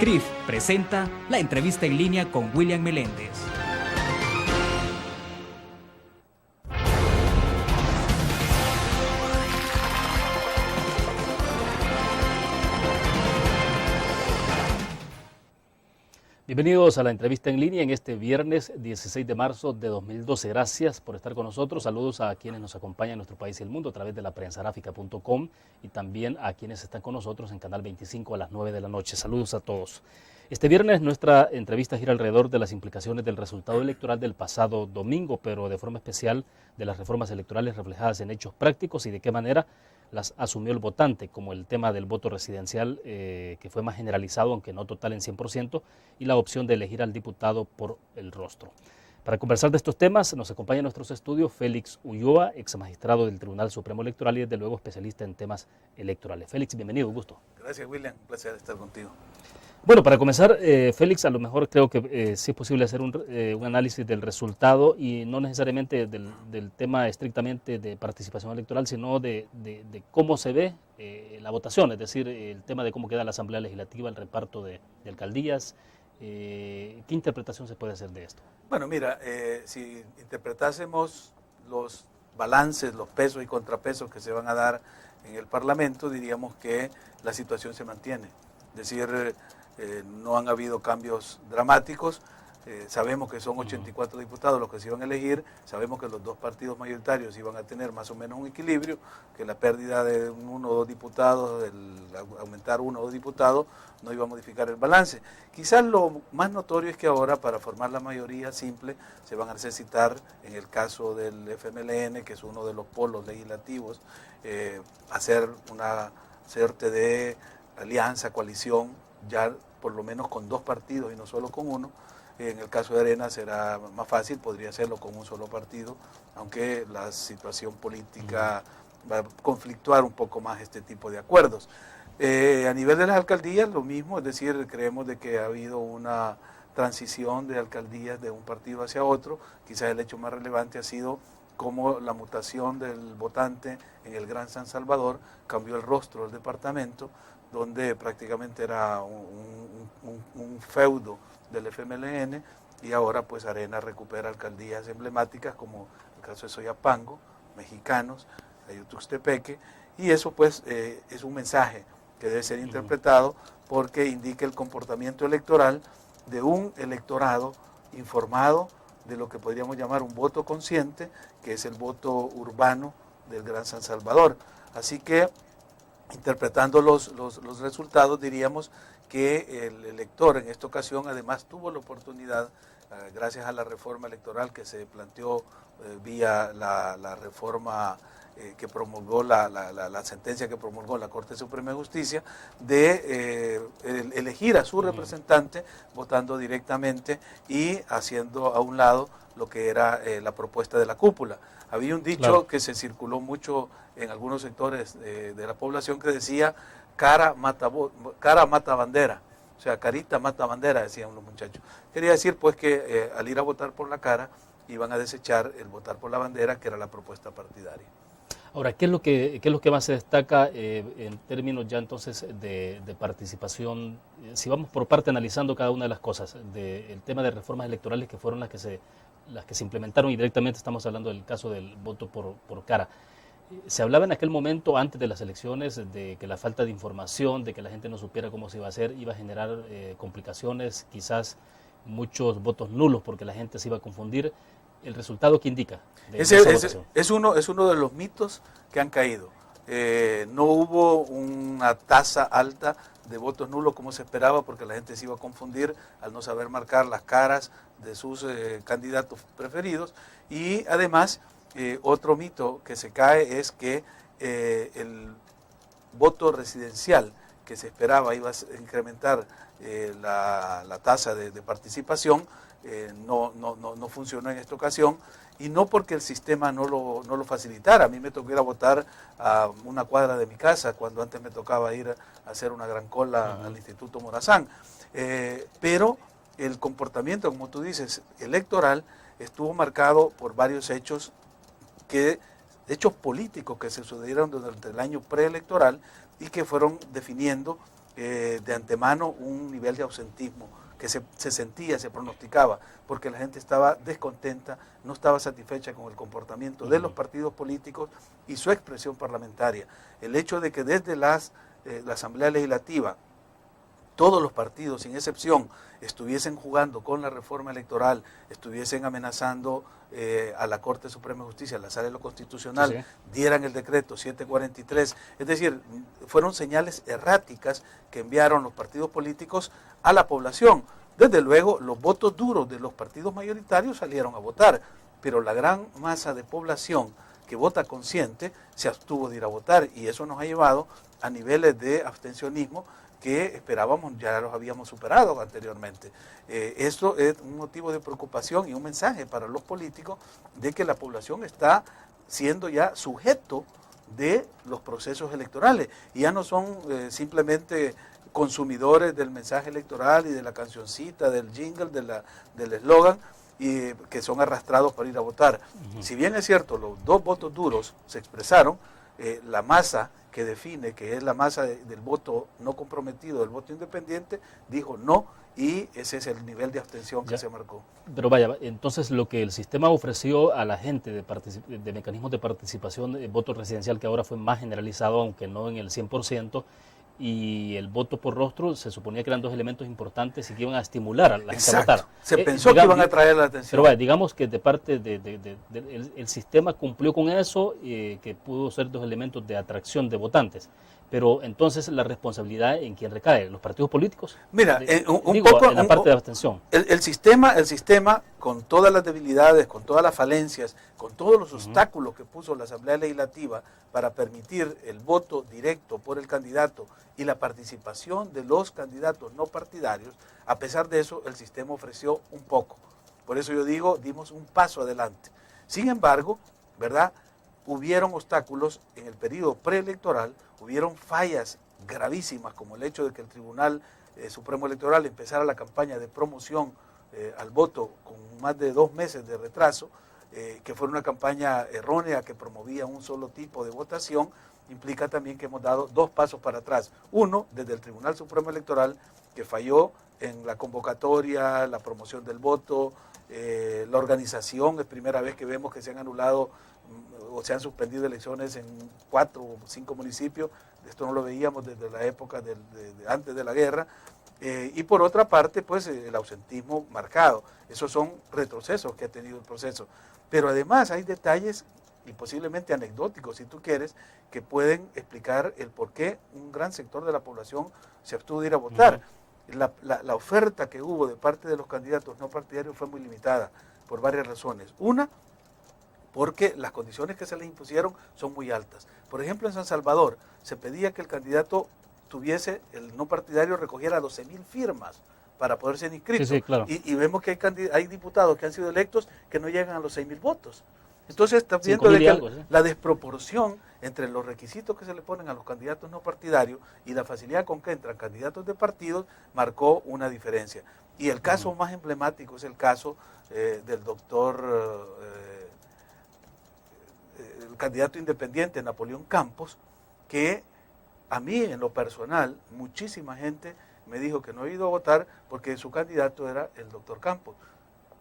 CRIF presenta la entrevista en línea con William Meléndez. Bienvenidos a la entrevista en línea en este viernes 16 de marzo de 2012. Gracias por estar con nosotros. Saludos a quienes nos acompañan en nuestro país y el mundo a través de la prensagrafica.com y también a quienes están con nosotros en Canal 25 a las 9 de la noche. Saludos a todos. Este viernes nuestra entrevista gira alrededor de las implicaciones del resultado electoral del pasado domingo, pero de forma especial de las reformas electorales reflejadas en hechos prácticos y de qué manera las asumió el votante, como el tema del voto residencial, que fue más generalizado, aunque no total en 100%, y la opción de elegir al diputado por el rostro. Para conversar de estos temas nos acompaña en nuestros estudios Félix Ulloa, ex magistrado del Tribunal Supremo Electoral y desde luego especialista en temas electorales. Félix, bienvenido, un gusto. Gracias, William, un placer estar contigo. Bueno, para comenzar, Félix, a lo mejor creo que sí es posible hacer un análisis del resultado y no necesariamente del tema estrictamente de participación electoral, sino de cómo se ve la votación, es decir, el tema de cómo queda la Asamblea Legislativa, el reparto de alcaldías. ¿Qué interpretación se puede hacer de esto? Bueno, mira, si interpretásemos los balances, los pesos y contrapesos que se van a dar en el Parlamento, diríamos que la situación se mantiene. Es decir, no han habido cambios dramáticos. Sabemos que son 84 diputados los que se iban a elegir, sabemos que los dos partidos mayoritarios iban a tener más o menos un equilibrio, que la pérdida de uno o dos diputados, el aumentar uno o dos diputados, no iba a modificar el balance. Quizás lo más notorio es que ahora, para formar la mayoría simple, se van a necesitar, en el caso del FMLN, que es uno de los polos legislativos, hacer una suerte de alianza, coalición, ya por lo menos con dos partidos y no solo con uno. En el caso de Arena será más fácil, podría hacerlo con un solo partido, aunque la situación política va a conflictuar un poco más este tipo de acuerdos. A nivel de las alcaldías, lo mismo, es decir, creemos de que ha habido una transición de alcaldías de un partido hacia otro. Quizás el hecho más relevante ha sido cómo la mutación del votante en el Gran San Salvador cambió el rostro del departamento, donde prácticamente era un feudo del FMLN, y ahora pues Arena recupera alcaldías emblemáticas como el caso de Soyapango, Mexicanos, Ayutuxtepeque, y eso pues es un mensaje que debe ser interpretado porque indica el comportamiento electoral de un electorado informado de lo que podríamos llamar un voto consciente, que es el voto urbano del Gran San Salvador. Así que, interpretando los resultados, diríamos que el elector en esta ocasión además tuvo la oportunidad, gracias a la reforma electoral que se planteó vía la reforma que promulgó la sentencia que promulgó la Corte Suprema de Justicia, de elegir a su representante votando directamente y haciendo a un lado lo que era la propuesta de la cúpula. Había un dicho que se circuló mucho en algunos sectores de la población que decía: cara mata bandera, o sea, carita mata bandera, decían los muchachos. Quería decir pues que al ir a votar por la cara iban a desechar el votar por la bandera, que era la propuesta partidaria. Ahora, ¿qué es lo que más se destaca en términos ya entonces de participación? Si vamos por parte analizando cada una de las cosas, el tema de reformas electorales que fueron las que se implementaron, y directamente estamos hablando del caso del voto por cara. Se hablaba en aquel momento, antes de las elecciones, de que la falta de información, de que la gente no supiera cómo se iba a hacer, iba a generar complicaciones, quizás muchos votos nulos porque la gente se iba a confundir. ¿El resultado qué indica? Es uno de los mitos que han caído. No hubo una tasa alta de votos nulos como se esperaba, porque la gente se iba a confundir al no saber marcar las caras de sus candidatos preferidos. Y además, otro mito que se cae es que el voto residencial que se esperaba iba a incrementar la tasa de participación, no funcionó en esta ocasión, y no porque el sistema no lo facilitara. A mí me tocó ir a votar a una cuadra de mi casa, cuando antes me tocaba ir a hacer una gran cola al Instituto Morazán. Pero el comportamiento, como tú dices, electoral, estuvo marcado por varios hechos políticos que se sucedieron durante el año preelectoral y que fueron definiendo de antemano un nivel de ausentismo que se sentía, se pronosticaba, porque la gente estaba descontenta, no estaba satisfecha con el comportamiento de los partidos políticos y su expresión parlamentaria. El hecho de que desde la Asamblea Legislativa todos los partidos, sin excepción, estuviesen jugando con la reforma electoral, estuviesen amenazando a la Corte Suprema de Justicia, a la Sala de lo Constitucional, sí, dieran el decreto 743. Es decir, fueron señales erráticas que enviaron los partidos políticos a la población. Desde luego, los votos duros de los partidos mayoritarios salieron a votar, pero la gran masa de población que vota consciente se abstuvo de ir a votar, y eso nos ha llevado a niveles de abstencionismo que esperábamos, ya los habíamos superado anteriormente. Esto es un motivo de preocupación y un mensaje para los políticos de que la población está siendo ya sujeto de los procesos electorales, y ya no son simplemente consumidores del mensaje electoral y de la cancioncita, del jingle, del eslogan, y que son arrastrados para ir a votar. Si bien es cierto, los dos votos duros se expresaron, la masa que define, que es la masa del voto no comprometido, del voto independiente, dijo no, y ese es el nivel de abstención que se marcó. Pero vaya, entonces lo que el sistema ofreció a la gente de mecanismos de participación de voto residencial, que ahora fue más generalizado, aunque no en el 100%, y el voto por rostro, se suponía que eran dos elementos importantes y que iban a estimular a la gente a votar. Se pensó que iban a traer la atención. Pero vaya, digamos que de parte el sistema cumplió con eso, que pudo ser dos elementos de atracción de votantes. Pero entonces la responsabilidad en quién recae, los partidos políticos. Mira, en la parte de abstención. El sistema, con todas las debilidades, con todas las falencias, con todos los obstáculos que puso la Asamblea Legislativa para permitir el voto directo por el candidato y la participación de los candidatos no partidarios, a pesar de eso el sistema ofreció un poco. Por eso yo digo, dimos un paso adelante. Sin embargo, ¿verdad?, hubieron obstáculos en el periodo preelectoral, hubieron fallas gravísimas, como el hecho de que el Tribunal Supremo Electoral empezara la campaña de promoción al voto con más de 2 meses de retraso, que fue una campaña errónea que promovía un solo tipo de votación. Implica también que hemos dado 2 pasos para atrás. Uno, desde el Tribunal Supremo Electoral, que falló en la convocatoria, la promoción del voto, la organización. Es primera vez que vemos que se han anulado o se han suspendido elecciones en 4 o 5 municipios. Esto no lo veíamos desde la época de antes de la guerra. Y por otra parte, pues el ausentismo marcado. Esos son retrocesos que ha tenido el proceso. Pero además hay detalles, y posiblemente anecdóticos, si tú quieres, que pueden explicar el por qué un gran sector de la población se abstuvo de ir a votar. La oferta que hubo de parte de los candidatos no partidarios fue muy limitada, por varias razones. Una, porque las condiciones que se les impusieron son muy altas. Por ejemplo, en San Salvador se pedía que el candidato el no partidario recogiera 12.000 firmas para poder ser inscrito. Sí, claro. Y vemos que hay diputados que han sido electos que no llegan a los 6.000 votos. Entonces está viendo de que la desproporción entre los requisitos que se le ponen a los candidatos no partidarios y la facilidad con que entran candidatos de partidos marcó una diferencia. Y el caso más emblemático es el caso del doctor, el candidato independiente Napoleón Campos, que a mí en lo personal muchísima gente me dijo que no ha ido a votar porque su candidato era el doctor Campos,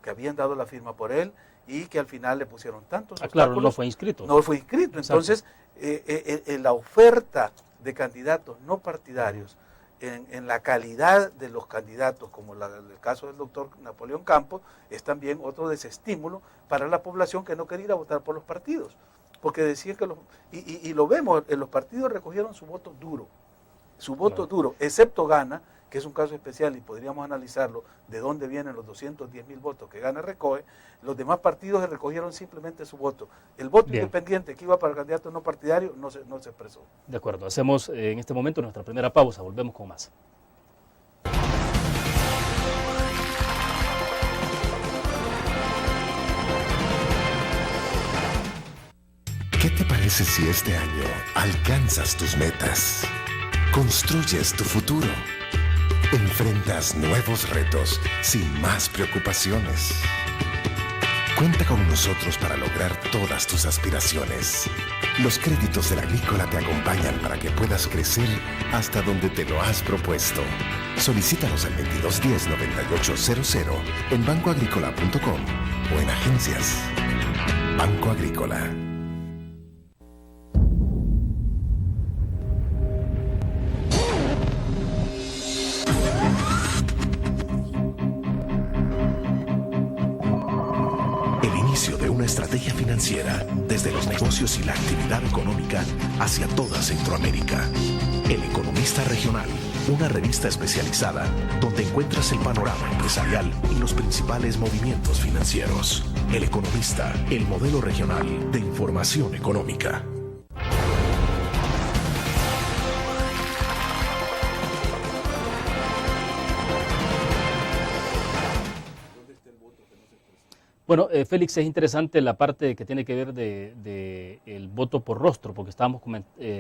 que habían dado la firma por él y que al final le pusieron tantos obstáculos. Claro, no fue inscrito. No fue inscrito. Entonces, la oferta de candidatos no partidarios en la calidad de los candidatos, como el caso del doctor Napoleón Campos, es también otro desestímulo para la población que no quería ir a votar por los partidos. Porque decían que y lo vemos, los partidos recogieron su voto duro, excepto Gana, que es un caso especial y podríamos analizarlo, de dónde vienen los 210.000 votos que Gana recoge. Los demás partidos recogieron simplemente su voto. El voto independiente que iba para el candidato no partidario no se expresó. De acuerdo, hacemos en este momento nuestra primera pausa, volvemos con más. ¿Qué te parece si este año alcanzas tus metas? Construyes tu futuro. Enfrentas nuevos retos sin más preocupaciones. Cuenta con nosotros para lograr todas tus aspiraciones. Los créditos del Agrícola te acompañan para que puedas crecer hasta donde te lo has propuesto. Solicítalos al 2210-9800 en bancoagricola.com o en agencias. Banco Agrícola. El inicio de una estrategia financiera desde los negocios y la actividad económica hacia toda Centroamérica. El Economista Regional, una revista especializada donde encuentras el panorama empresarial y los principales movimientos financieros. El Economista, el modelo regional de información económica. Bueno, Félix, es interesante la parte que tiene que ver de el voto por rostro, porque estábamos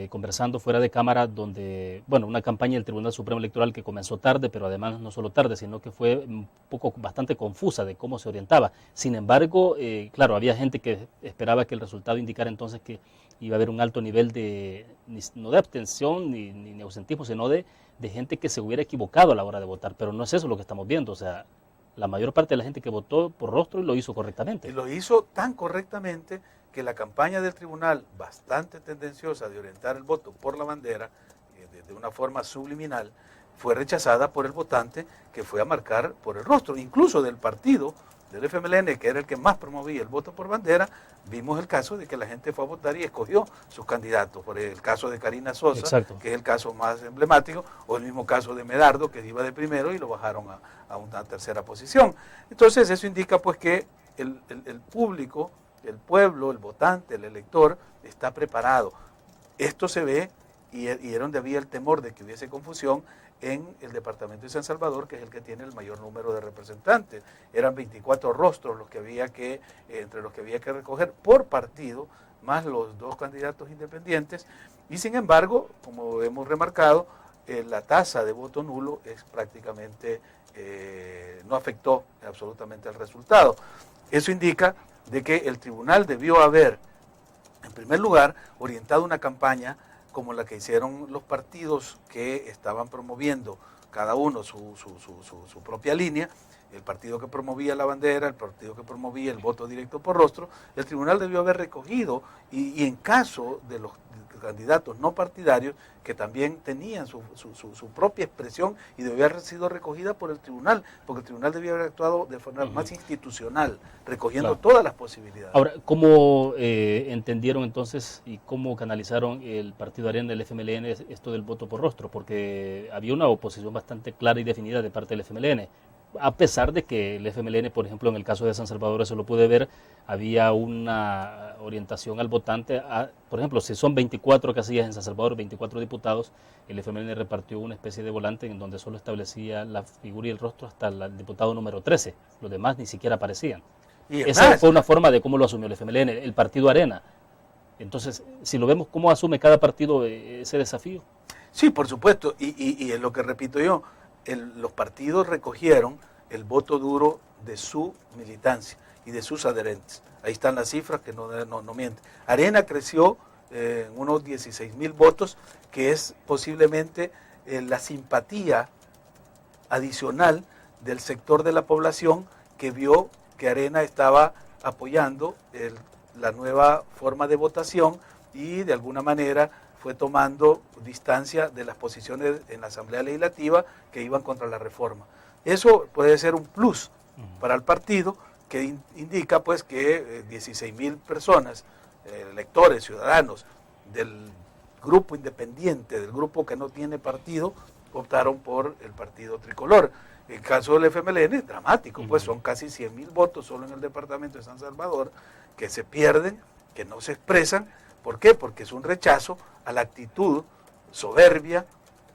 conversando fuera de cámara donde, bueno, una campaña del Tribunal Supremo Electoral que comenzó tarde, pero además no solo tarde, sino que fue un poco bastante confusa de cómo se orientaba. Sin embargo, claro, había gente que esperaba que el resultado indicara entonces que iba a haber un alto nivel de, no de abstención ni ausentismo, sino de gente que se hubiera equivocado a la hora de votar, pero no es eso lo que estamos viendo, o sea, la mayor parte de la gente que votó por rostro y lo hizo correctamente. Y lo hizo tan correctamente que la campaña del tribunal, bastante tendenciosa de orientar el voto por la bandera, de una forma subliminal, fue rechazada por el votante que fue a marcar por el rostro, incluso del partido, del FMLN, que era el que más promovía el voto por bandera. Vimos el caso de que la gente fue a votar y escogió sus candidatos, por el caso de Karina Sosa, exacto, que es el caso más emblemático, o el mismo caso de Medardo, que iba de primero y lo bajaron a una tercera posición. Entonces eso indica pues que el público, el pueblo, el votante, el elector está preparado. Esto se ve y era donde había el temor de que hubiese confusión en el departamento de San Salvador, que es el que tiene el mayor número de representantes. Eran 24 rostros los que había entre los que había que recoger por partido, más los 2 candidatos independientes, y sin embargo, como hemos remarcado, la tasa de voto nulo es prácticamente, no afectó absolutamente al resultado. Eso indica de que el tribunal debió haber, en primer lugar, orientado una campaña como la que hicieron los partidos que estaban promoviendo cada uno su propia línea, el partido que promovía la bandera, el partido que promovía el voto directo por rostro. El tribunal debió haber recogido, y en caso de los candidatos no partidarios, que también tenían su propia expresión, y debió haber sido recogida por el tribunal, porque el tribunal debió haber actuado de forma más institucional, recogiendo todas las posibilidades. Ahora, ¿cómo entendieron entonces y cómo canalizaron el Partido Arena del FMLN esto del voto por rostro? Porque había una oposición bastante clara y definida de parte del FMLN. A pesar de que el FMLN, por ejemplo, en el caso de San Salvador, eso lo pude ver, había una orientación al votante, por ejemplo, si son 24 casillas en San Salvador, 24 diputados, el FMLN repartió una especie de volante en donde solo establecía la figura y el rostro hasta el diputado número 13, los demás ni siquiera aparecían. Esa fue una forma de cómo lo asumió el FMLN, el Partido Arena. Entonces, si lo vemos, ¿cómo asume cada partido ese desafío? Sí, por supuesto, y es lo que repito yo, los partidos recogieron el voto duro de su militancia y de sus adherentes. Ahí están las cifras que no mienten. Arena creció en unos 16,000 votos, que es posiblemente la simpatía adicional del sector de la población que vio que Arena estaba apoyando la nueva forma de votación y de alguna manera fue tomando distancia de las posiciones en la Asamblea Legislativa que iban contra la reforma. Eso puede ser un plus para el partido, que indica pues que 16,000 personas, electores, ciudadanos del grupo independiente, del grupo que no tiene partido, optaron por el partido tricolor. El caso del FMLN es dramático, pues son casi 100,000 votos solo en el departamento de San Salvador que se pierden, que no se expresan. ¿Por qué? Porque es un rechazo a la actitud soberbia,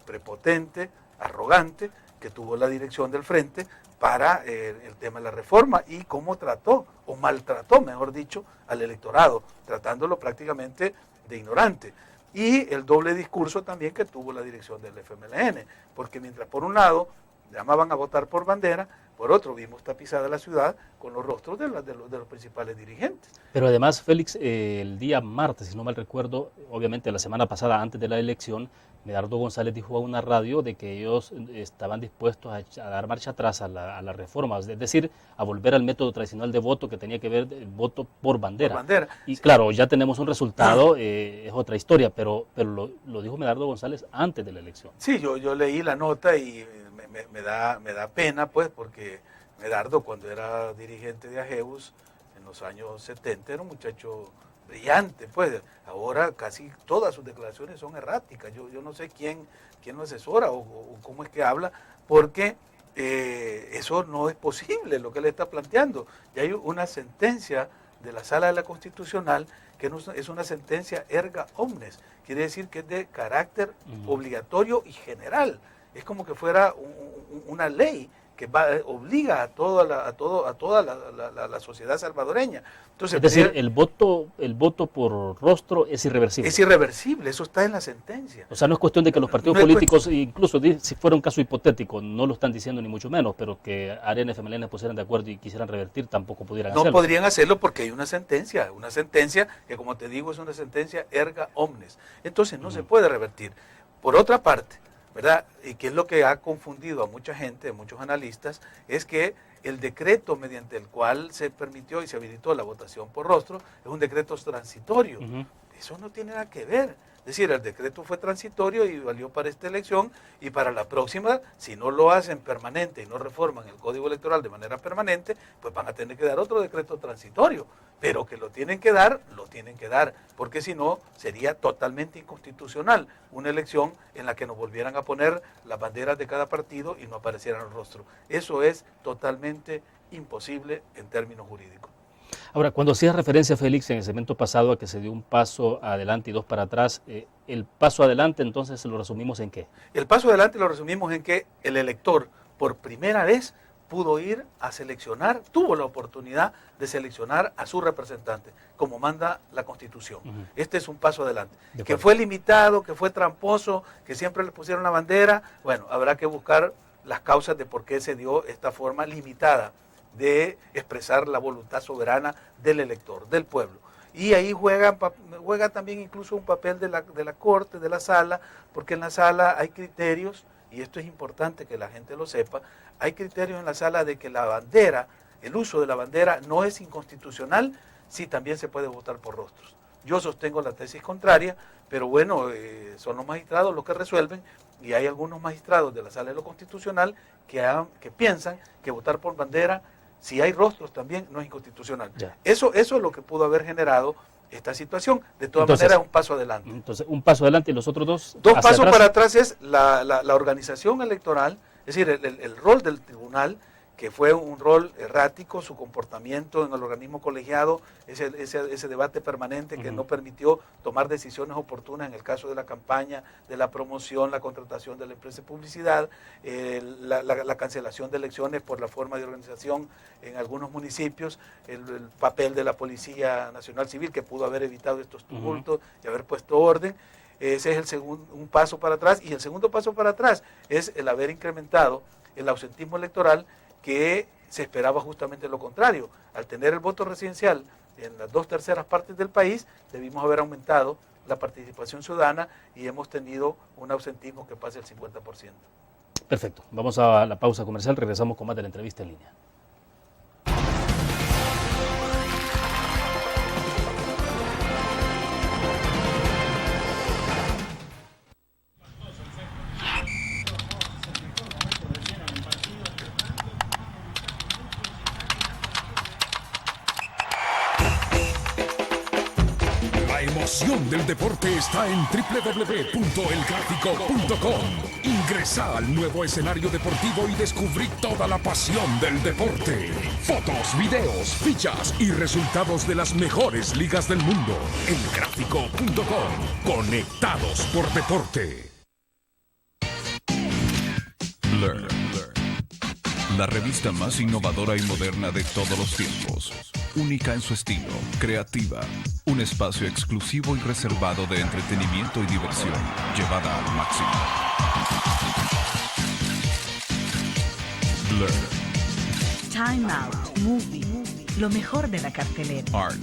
prepotente, arrogante que tuvo la dirección del Frente para el tema de la reforma y cómo trató, o maltrató, mejor dicho, al electorado, tratándolo prácticamente de ignorante. Y el doble discurso también que tuvo la dirección del FMLN, porque mientras por un lado llamaban a votar por bandera, por otro vimos tapizada la ciudad con los rostros de los principales dirigentes. Pero además, Félix, el día martes, si no mal recuerdo, obviamente la semana pasada, antes de la elección, Medardo González dijo a una radio de que ellos estaban dispuestos a dar marcha atrás a la reforma, es decir, a volver al método tradicional de voto que tenía que ver el voto por bandera. Por bandera. Y claro, ya tenemos un resultado, es otra historia, pero lo dijo Medardo González antes de la elección. Sí, yo leí la nota y me da pena, pues, porque Medardo, cuando era dirigente de AGEUS en los años 70, era un muchacho brillante, pues. Ahora casi todas sus declaraciones son erráticas. Yo no sé quién lo asesora o cómo es que habla, porque eso no es posible lo que él está planteando. Ya hay una sentencia de la Sala de la Constitucional que no es una sentencia erga omnes, quiere decir que es de carácter obligatorio y general. Es como que fuera una ley que obliga a toda la sociedad salvadoreña. Entonces, es decir, el voto por rostro es irreversible. Es irreversible, eso está en la sentencia. O sea, no es cuestión de que los partidos políticos, incluso si fuera un caso hipotético, no lo están diciendo ni mucho menos, pero que Arena y FMLN pusieran de acuerdo y quisieran revertir, tampoco pudieran hacerlo. No podrían hacerlo porque hay una sentencia que, como te digo, es una sentencia erga omnes. Entonces no se puede revertir. Por otra parte, ¿verdad? Y que es lo que ha confundido a mucha gente, a muchos analistas, es que el decreto mediante el cual se permitió y se habilitó la votación por rostro es un decreto transitorio. Eso no tiene nada que ver. Es decir, el decreto fue transitorio y valió para esta elección, y para la próxima, si no lo hacen permanente y no reforman el Código Electoral de manera permanente, pues van a tener que dar otro decreto transitorio. Pero que lo tienen que dar, porque si no sería totalmente inconstitucional una elección en la que nos volvieran a poner las banderas de cada partido y no aparecieran los rostros. Eso es totalmente imposible en términos jurídicos. Ahora, cuando hacías referencia, Félix, en el segmento pasado a que se dio un paso adelante y dos para atrás, ¿el paso adelante entonces lo resumimos en qué? El paso adelante lo resumimos en que el elector por primera vez pudo ir a seleccionar, tuvo la oportunidad de seleccionar a su representante, como manda la Constitución. Este es un paso adelante. Que fue limitado, que fue tramposo, que siempre le pusieron la bandera, bueno, habrá que buscar las causas de por qué se dio esta forma limitada de expresar la voluntad soberana del elector, del pueblo. Y ahí juega también incluso un papel de la Corte, de la Sala, porque en la Sala hay criterios, y esto es importante que la gente lo sepa, hay criterios en la Sala de que la bandera, el uso de la bandera no es inconstitucional si también se puede votar por rostros. Yo sostengo la tesis contraria, pero bueno, son los magistrados los que resuelven, y hay algunos magistrados de la Sala de lo Constitucional que piensan que votar por bandera, si hay rostros también, no es inconstitucional. Eso es lo que pudo haber generado esta situación. De todas maneras, es un paso adelante. Entonces, un paso adelante y los otros dos. Dos pasos para atrás es la organización electoral, es decir, el rol del tribunal, que fue un rol errático, su comportamiento en el organismo colegiado, ese debate permanente que no permitió tomar decisiones oportunas en el caso de la campaña, de la promoción, la contratación de la empresa de publicidad, la cancelación de elecciones por la forma de organización en algunos municipios, el papel de la Policía Nacional Civil, que pudo haber evitado estos tumultos y haber puesto orden. Ese es un paso para atrás, y el segundo paso para atrás es el haber incrementado el ausentismo electoral, que se esperaba justamente lo contrario. Al tener el voto residencial en las 2/3 partes del país, debimos haber aumentado la participación ciudadana y hemos tenido un ausentismo que pasa el 50%. Perfecto. Vamos a la pausa comercial, regresamos con más de la entrevista en línea. La emoción del deporte está en www.elgráfico.com. Ingresa al nuevo escenario deportivo y descubrí toda la pasión del deporte. Fotos, videos, fichas y resultados de las mejores ligas del mundo. Elgráfico.com. Conectados por deporte. Blur. La revista más innovadora y moderna de todos los tiempos. Única en su estilo, creativa. Un espacio exclusivo y reservado de entretenimiento y diversión, llevada al máximo. Blur. Time Out Movie, lo mejor de la cartelera. Art.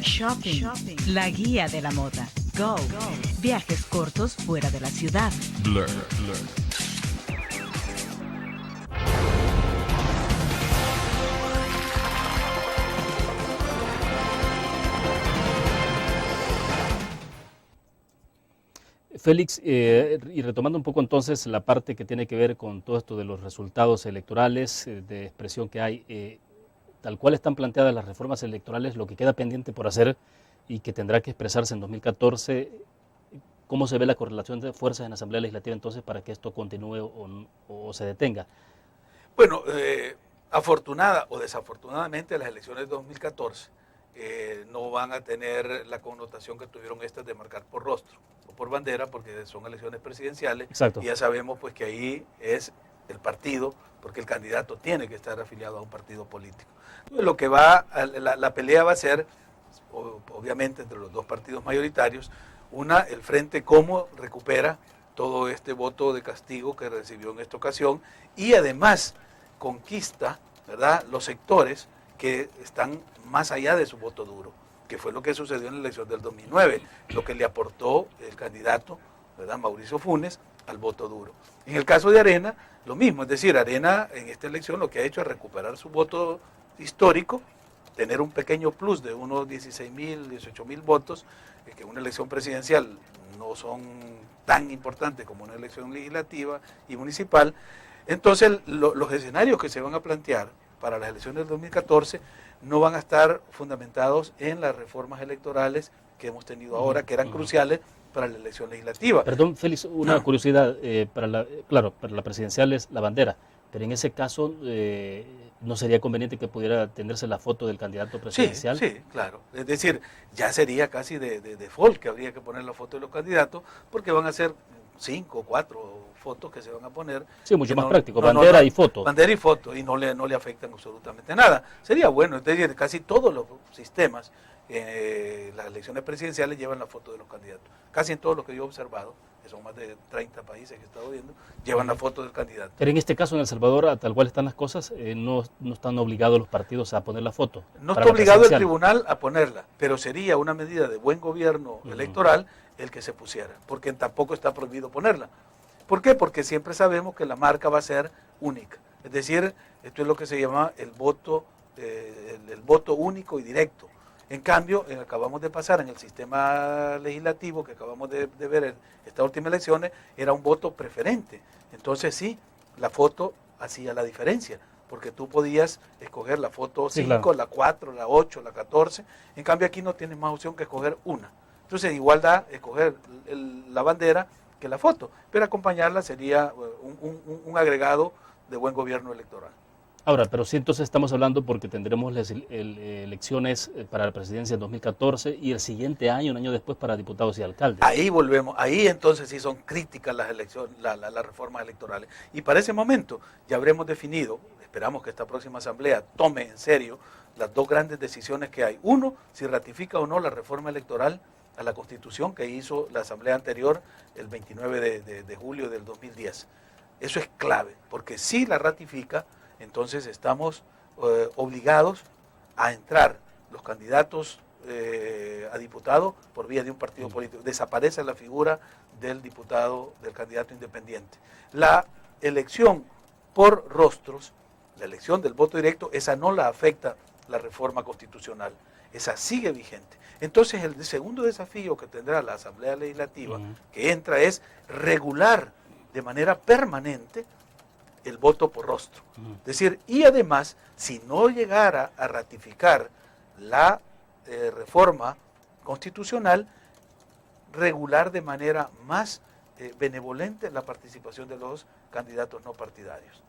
Shopping, la guía de la moda. Go, viajes cortos fuera de la ciudad. Blur. Félix, y retomando un poco entonces la parte que tiene que ver con todo esto de los resultados electorales, de expresión que hay, tal cual están planteadas las reformas electorales, lo que queda pendiente por hacer y que tendrá que expresarse en 2014, ¿cómo se ve la correlación de fuerzas en la Asamblea Legislativa entonces para que esto continúe o se detenga? Bueno, afortunada o desafortunadamente las elecciones de 2014 no van a tener la connotación que tuvieron estas de marcar por rostro o por bandera, porque son elecciones presidenciales. Exacto. Y ya sabemos pues que ahí es el partido, porque el candidato tiene que estar afiliado a un partido político. Entonces, lo que la pelea va a ser, obviamente, entre los dos partidos mayoritarios. El Frente cómo recupera todo este voto de castigo que recibió en esta ocasión y además conquista, ¿verdad?, los sectores que están más allá de su voto duro, que fue lo que sucedió en la elección del 2009, lo que le aportó el candidato, ¿verdad?, Mauricio Funes, al voto duro. En el caso de Arena, lo mismo, es decir, Arena en esta elección lo que ha hecho es recuperar su voto histórico, tener un pequeño plus de unos 16.000, 18.000 votos, que en una elección presidencial no son tan importantes como una elección legislativa y municipal. Entonces, los escenarios que se van a plantear para las elecciones del 2014 no van a estar fundamentados en las reformas electorales que hemos tenido ahora, que eran cruciales para la elección legislativa. Perdón, Félix, una curiosidad, para la presidencial es la bandera, pero en ese caso ¿no sería conveniente que pudiera tenerse la foto del candidato presidencial? Sí, claro. Es decir, ya sería casi de default que habría que poner la foto de los candidatos, porque van a ser 5 o 4 fotos que se van a poner. Sí, mucho más práctico, bandera y foto. Bandera y foto, y no le afectan absolutamente nada. Sería bueno, es decir, casi todos los sistemas, las elecciones presidenciales llevan la foto de los candidatos. Casi en todos los que yo he observado, que son más de 30 países que he estado viendo, llevan la foto del candidato. Pero en este caso, en El Salvador, a tal cual están las cosas, no están obligados los partidos a poner la foto. No está obligado el tribunal a ponerla, pero sería una medida de buen gobierno electoral el que se pusiera, porque tampoco está prohibido ponerla. ¿Por qué? Porque siempre sabemos que la marca va a ser única. Es decir, esto es lo que se llama el voto único y directo. En cambio, acabamos de pasar en el sistema legislativo que acabamos de ver en estas últimas elecciones, era un voto preferente. Entonces sí, la foto hacía la diferencia, porque tú podías escoger la foto 5, sí, claro, la 4, la 8, la 14. En cambio aquí no tienes más opción que escoger una. Entonces igual da escoger la bandera que la foto, pero acompañarla sería un agregado de buen gobierno electoral. Ahora, pero sí, entonces estamos hablando porque tendremos las elecciones para la presidencia en 2014 y el siguiente año, un año después, para diputados y alcaldes. Ahí volvemos, ahí entonces sí son críticas las elecciones, las reformas electorales. Y para ese momento ya habremos definido, esperamos que esta próxima asamblea tome en serio las dos grandes decisiones que hay. Uno, si ratifica o no la reforma electoral a la Constitución que hizo la asamblea anterior el 29 de julio del 2010. Eso es clave, porque si la ratifica, entonces estamos obligados a entrar los candidatos a diputado por vía de un partido político. Desaparece la figura del diputado, del candidato independiente. La elección por rostros, la elección del voto directo, esa no la afecta la reforma constitucional, esa sigue vigente. Entonces el segundo desafío que tendrá la Asamblea Legislativa que entra es regular de manera permanente el voto por rostro. Es decir, y además, si no llegara a ratificar la reforma constitucional, regular de manera más benevolente la participación de los candidatos no partidarios.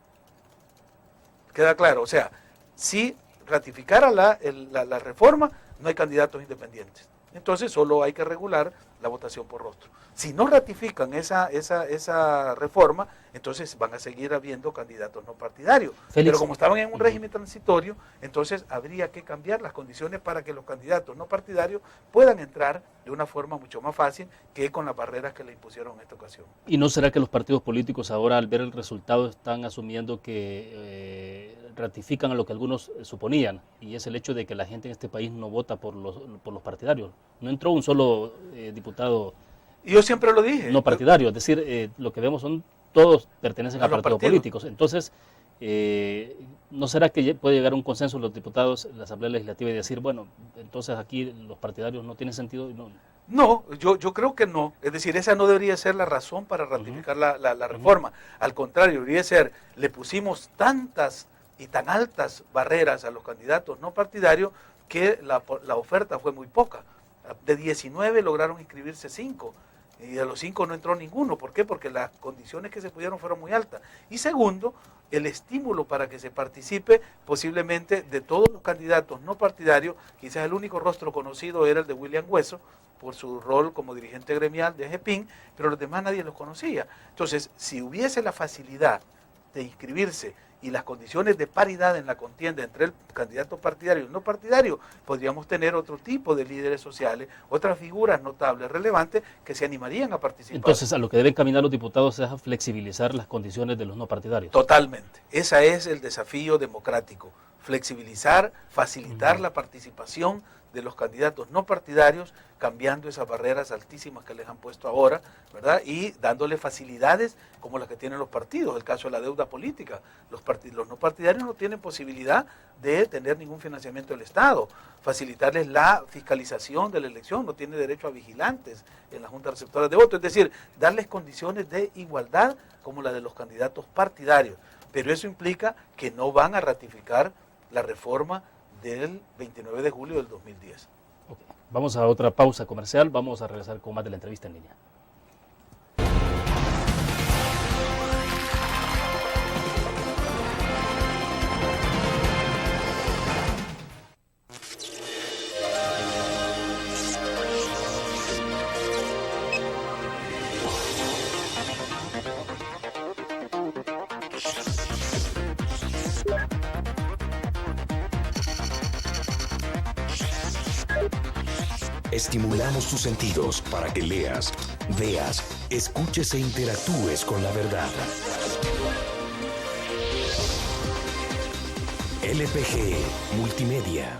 ¿Queda claro? O sea, si ratificara la reforma, no hay candidatos independientes. Entonces solo hay que regular la votación por rostro. Si no ratifican esa reforma, entonces van a seguir habiendo candidatos no partidarios. Félix. Pero como estaban en un régimen transitorio, entonces habría que cambiar las condiciones para que los candidatos no partidarios puedan entrar de una forma mucho más fácil que con las barreras que le impusieron en esta ocasión. ¿Y no será que los partidos políticos ahora, al ver el resultado, están asumiendo que ratifican a lo que algunos suponían, y es el hecho de que la gente en este país no vota por los partidarios. No entró un solo diputado Y yo siempre lo dije. no partidario, es decir, lo que vemos son todos pertenecen A a los partidos partidos. políticos. Entonces, ¿no será que puede llegar a un consenso los diputados en la Asamblea Legislativa y decir, bueno, entonces aquí los partidarios no tienen sentido? Y no, No, yo creo que no. Es decir, esa no debería ser la razón para ratificar la reforma. Al contrario, debería ser, le pusimos tantas y tan altas barreras a los candidatos no partidarios que la oferta fue muy poca. De 19 lograron inscribirse 5 y de los 5 no entró ninguno. ¿Por qué? Porque las condiciones que se pudieron fueron muy altas. Y segundo, el estímulo para que se participe posiblemente de todos los candidatos no partidarios, quizás el único rostro conocido era el de William Hueso, por su rol como dirigente gremial de AGEPIN, pero los demás nadie los conocía. Entonces, si hubiese la facilidad de inscribirse y las condiciones de paridad en la contienda entre el candidato partidario y el no partidario, podríamos tener otro tipo de líderes sociales, otras figuras notables, relevantes, que se animarían a participar. entonces, a lo que deben caminar los diputados es a flexibilizar las condiciones de los no partidarios. Totalmente. Ese es el desafío democrático. Flexibilizar, facilitar la participación de los candidatos no partidarios, cambiando esas barreras altísimas que les han puesto ahora, ¿verdad? Y dándole facilidades como las que tienen los partidos, el caso de la deuda política. Los no partidarios no tienen posibilidad de tener ningún financiamiento del Estado. Facilitarles la fiscalización de la elección, no tiene derecho a vigilantes en la Junta Receptora de Votos. Es decir, darles condiciones de igualdad como la de los candidatos partidarios. Pero eso implica que no van a ratificar la reforma del 29 de julio del 2010. Ok. Vamos a otra pausa comercial, vamos a regresar con más de la entrevista en línea. Estimulamos tus sentidos para que leas, veas, escuches e interactúes con la verdad. LPG Multimedia.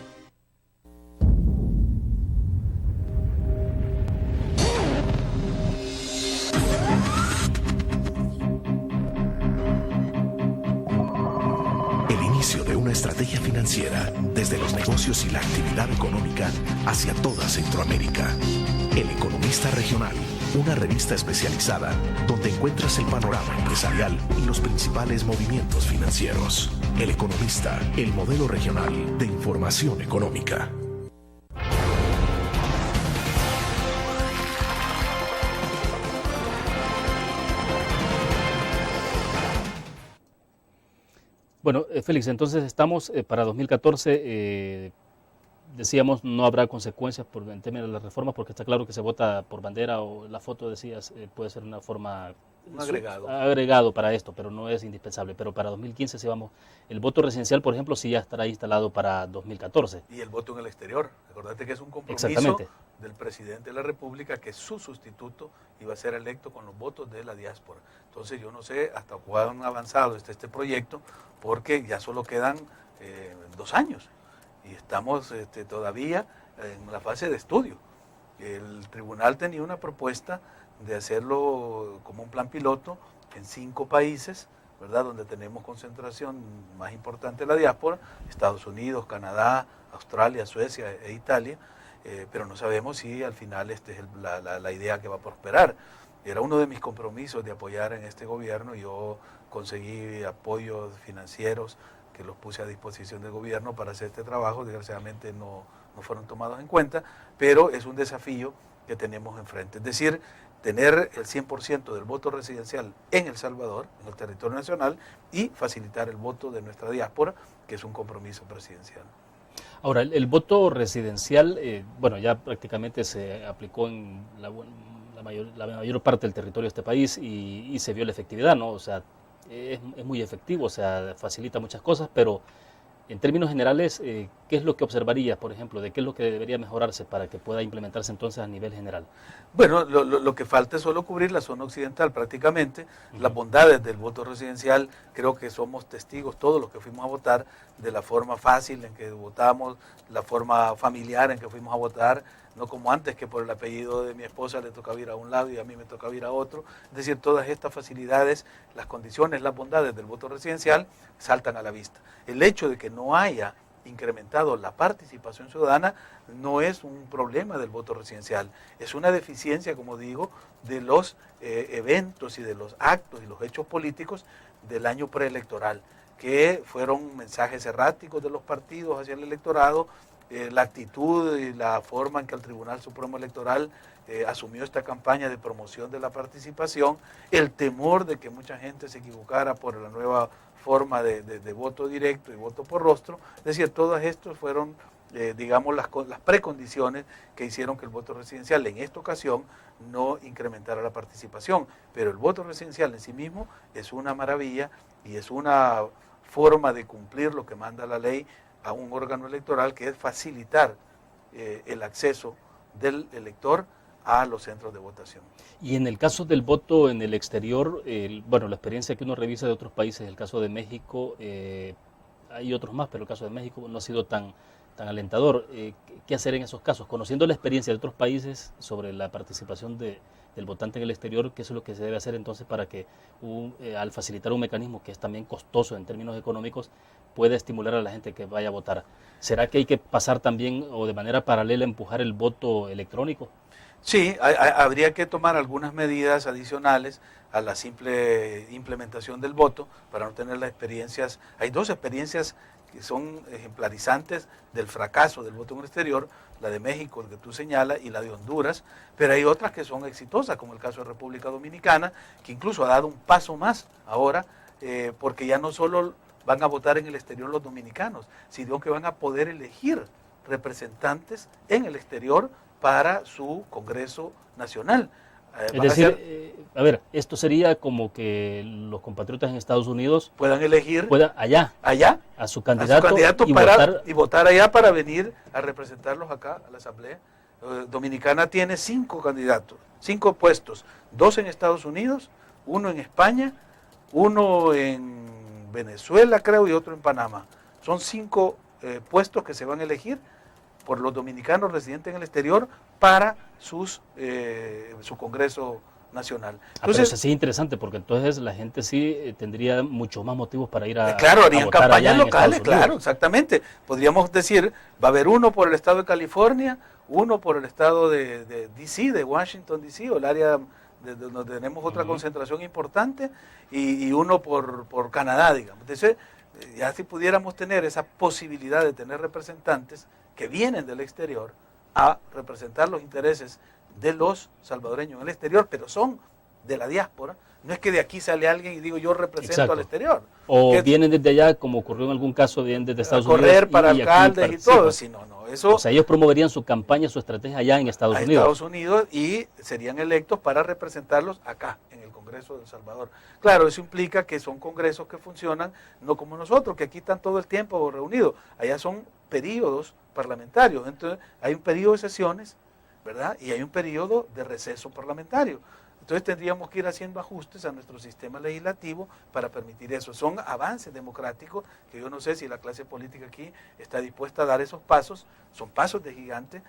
El inicio de una estrategia financiera desde los negocios y la actividad económica hacia toda Centroamérica. El Economista Regional, una revista especializada donde encuentras el panorama empresarial y los principales movimientos financieros. El Economista, el modelo regional de información económica. Bueno, Félix, entonces estamos para 2014, decíamos no habrá consecuencias en términos de las reformas porque está claro que se vota por bandera o la foto, decías, puede ser una forma... Un agregado. Agregado para esto, pero no es indispensable. Pero para 2015, si vamos, el voto residencial, por ejemplo, sí ya estará instalado para 2014. Y el voto en el exterior. Acordate que es un compromiso Exactamente. del presidente de la República que su sustituto iba a ser electo con los votos de la diáspora. Entonces yo no sé hasta cuán avanzado está este proyecto porque ya solo quedan 2 años y estamos todavía en la fase de estudio. El tribunal tenía una propuesta de hacerlo como un plan piloto en 5 países, ¿verdad? Donde tenemos concentración más importante de la diáspora, Estados Unidos, Canadá, Australia, Suecia e Italia, pero no sabemos si al final esta es la idea que va a prosperar. Era uno de mis compromisos de apoyar en este gobierno. Yo conseguí apoyos financieros que los puse a disposición del gobierno para hacer este trabajo. Desgraciadamente no fueron tomados en cuenta, pero es un desafío que tenemos enfrente. Es decir, tener el 100% del voto residencial en El Salvador, en el territorio nacional, y facilitar el voto de nuestra diáspora, que es un compromiso presidencial. Ahora, el voto residencial, bueno, ya prácticamente se aplicó en la mayor parte del territorio de este país y se vio la efectividad, ¿no? O sea, es muy efectivo, o sea, facilita muchas cosas, pero En términos generales, ¿qué es lo que observarías, por ejemplo, de qué es lo que debería mejorarse para que pueda implementarse entonces a nivel general? Bueno, lo que falta es solo cubrir la zona occidental prácticamente. Las bondades del voto residencial, creo que somos testigos todos los que fuimos a votar de la forma fácil en que votamos, la forma familiar en que fuimos a votar, no como antes que por el apellido de mi esposa le tocaba ir a un lado y a mí me tocaba ir a otro. Es decir, todas estas facilidades, las condiciones, las bondades del voto residencial saltan a la vista. El hecho de que no haya incrementado la participación ciudadana no es un problema del voto residencial, es una deficiencia, como digo, de los eventos y de los actos y los hechos políticos del año preelectoral, que fueron mensajes erráticos de los partidos hacia el electorado, la actitud y la forma en que el Tribunal Supremo Electoral asumió esta campaña de promoción de la participación, el temor de que mucha gente se equivocara por la nueva forma de voto directo y voto por rostro. Es decir, todas estas fueron, digamos, las precondiciones que hicieron que el voto residencial en esta ocasión no incrementara la participación. Pero el voto residencial en sí mismo es una maravilla y es una forma de cumplir lo que manda la ley a un órgano electoral, que es facilitar el acceso del elector a los centros de votación. Y en el caso del voto en el exterior, bueno, la experiencia que uno revisa de otros países, el caso de México, hay otros más, pero el caso de México no ha sido tan alentador. ¿Qué hacer en esos casos? Conociendo la experiencia de otros países sobre la participación del votante en el exterior, ¿qué es lo que se debe hacer entonces para que al facilitar un mecanismo que es también costoso en términos económicos, pueda estimular a la gente que vaya a votar? ¿Será que hay que pasar también o de manera paralela empujar el voto electrónico? Sí, habría que tomar algunas medidas adicionales a la simple implementación del voto para no tener las experiencias. Hay dos experiencias que son ejemplarizantes del fracaso del voto en el exterior, la de México, el que tú señalas, y la de Honduras, pero hay otras que son exitosas, como el caso de República Dominicana, que incluso ha dado un paso más ahora, porque ya no solo van a votar en el exterior los dominicanos, sino que van a poder elegir representantes en el exterior para su Congreso Nacional. Es decir, a ver, esto sería como que los compatriotas en Estados Unidos puedan elegir allá a su candidato, y votar allá para venir a representarlos acá a la Asamblea. Dominicana tiene 5 candidatos, 5 puestos, 2 en Estados Unidos, 1 en España, 1 en Venezuela, creo, y otro en Panamá. Son 5 puestos que se van a elegir por los dominicanos residentes en el exterior para su Congreso Nacional. Entonces, pero eso sí es interesante, porque entonces la gente sí tendría muchos más motivos para ir a claro, harían votar campañas locales, claro, exactamente. Podríamos decir, va a haber uno por el estado de California, uno por el estado de D.C., de Washington, D.C., o el área donde tenemos otra concentración importante, y uno por Canadá, digamos. Entonces, ya si pudiéramos tener esa posibilidad de tener representantes que vienen del exterior a representar los intereses de los salvadoreños en el exterior, pero son de la diáspora, no es que de aquí sale alguien y digo yo represento al exterior. O vienen desde allá, como ocurrió en algún caso, vienen desde Estados Unidos. Correr para alcaldes y todo, si no, eso... O sea, ellos promoverían su campaña, su estrategia allá en Estados Unidos. Estados Unidos, y serían electos para representarlos acá, en el Congreso de El Salvador. Claro, eso implica que son congresos que funcionan, no como nosotros, que aquí están todo el tiempo reunidos. Allá son periodos parlamentarios, entonces hay un periodo de sesiones, ¿verdad? Y hay un periodo de receso parlamentario. Entonces tendríamos que ir haciendo ajustes a nuestro sistema legislativo para permitir eso. Son avances democráticos que yo no sé si la clase política aquí está dispuesta a dar esos pasos. Son pasos de gigante,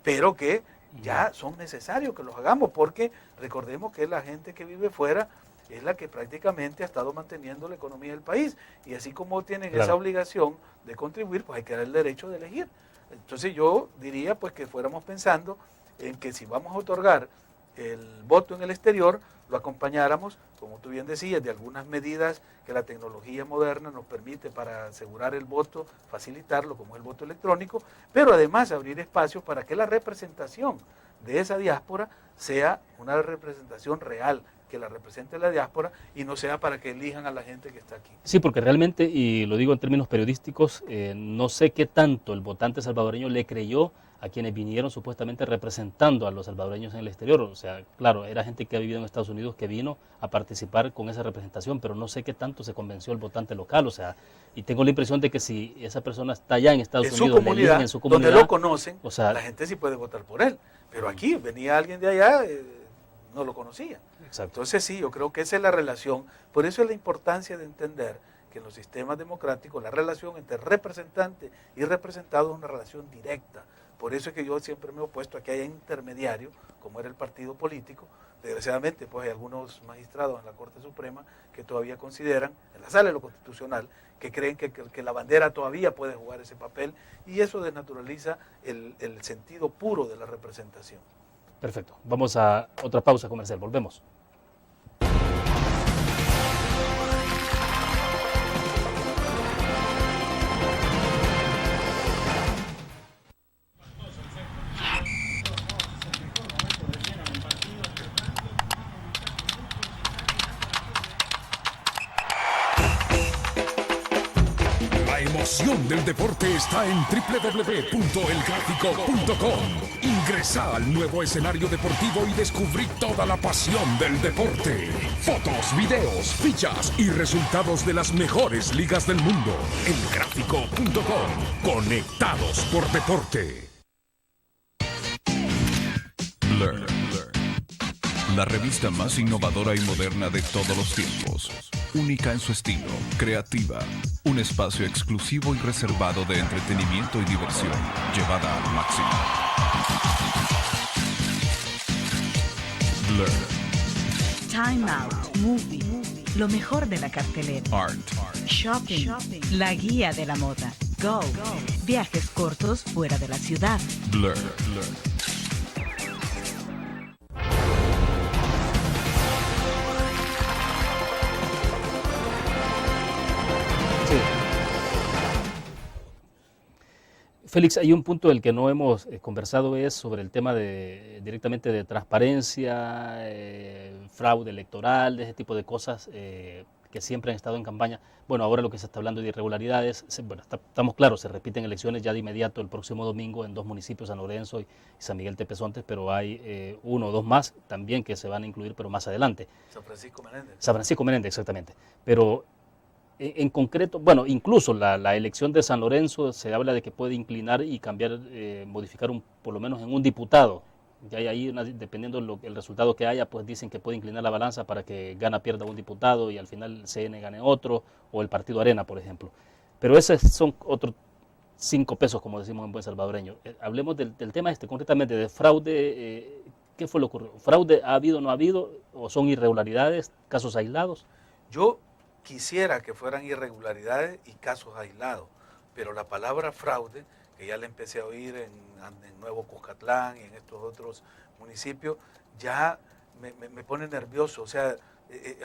pero que ya son necesarios que los hagamos, porque recordemos que la gente que vive fuera es la que prácticamente ha estado manteniendo la economía del país. Y así como tienen esa obligación de contribuir, pues hay que dar el derecho de elegir. Entonces yo diría pues que fuéramos pensando en que si vamos a otorgar el voto en el exterior, lo acompañáramos, como tú bien decías, de algunas medidas que la tecnología moderna nos permite para asegurar el voto, facilitarlo, como el voto electrónico, pero además abrir espacios para que la representación de esa diáspora sea una representación real, que la represente la diáspora y no sea para que elijan a la gente que está aquí. Sí, porque realmente, y lo digo en términos periodísticos, no sé qué tanto el votante salvadoreño le creyó a quienes vinieron supuestamente representando a los salvadoreños en el exterior. O sea, claro, era gente que ha vivido en Estados Unidos que vino a participar con esa representación, pero no sé qué tanto se convenció el votante local. O sea, y tengo la impresión de que si esa persona está allá en Estados Unidos, su comunidad, en su comunidad, donde lo conocen, o sea, la gente sí puede votar por él. Pero aquí venía alguien de allá, no lo conocía. exacto. Entonces sí, yo creo que esa es la relación. Por eso es la importancia de entender que en los sistemas democráticos la relación entre representante y representado es una relación directa. Por eso es que yo siempre me he opuesto a que haya intermediarios, como era el partido político. Desgraciadamente, pues hay algunos magistrados en la Corte Suprema que todavía consideran, en la sala de lo constitucional, que creen que la bandera todavía puede jugar ese papel, y eso desnaturaliza el sentido puro de la representación. Perfecto. Vamos a otra pausa comercial. Volvemos. La emoción del deporte está en www.elgráfico.com. Ingresa al nuevo escenario deportivo y descubrí toda la pasión del deporte. Fotos, videos, fichas y resultados de las mejores ligas del mundo. Elgráfico.com. Conectados por deporte. Blur. La revista más innovadora y moderna de todos los tiempos. Única en su estilo, creativa. Un espacio exclusivo y reservado de entretenimiento y diversión, llevada al máximo. Blur. Time Out, Movie, lo mejor de la cartelera. Art. Shopping, la guía de la moda. Go, viajes cortos fuera de la ciudad. Blur. Félix, hay un punto del que no hemos conversado, es sobre el tema directamente de transparencia, fraude electoral, de ese tipo de cosas que siempre han estado en campaña. Bueno, ahora lo que se está hablando de irregularidades, estamos claros, se repiten elecciones ya de inmediato el próximo domingo en dos municipios, San Lorenzo y San Miguel Tepezontes, pero hay uno o dos más también que se van a incluir, pero más adelante. San Francisco Menéndez. San Francisco Menéndez, exactamente. Pero en concreto, bueno, incluso la elección de San Lorenzo se habla de que puede inclinar y cambiar, modificar por lo menos en un diputado. Ya hay ahí, dependiendo el resultado que haya, pues dicen que puede inclinar la balanza para que Gana pierda un diputado y al final el CN gane otro, o el Partido Arena, por ejemplo. Pero esos son otros 5 pesos, como decimos en buen salvadoreño. Hablemos del tema concretamente de fraude. ¿Qué fue lo que ocurrió? ¿Fraude ha habido o no ha habido? ¿O son irregularidades, casos aislados? Yo quisiera que fueran irregularidades y casos aislados, pero la palabra fraude, que ya la empecé a oír en Nuevo Cuscatlán y en estos otros municipios, ya me pone nervioso. O sea,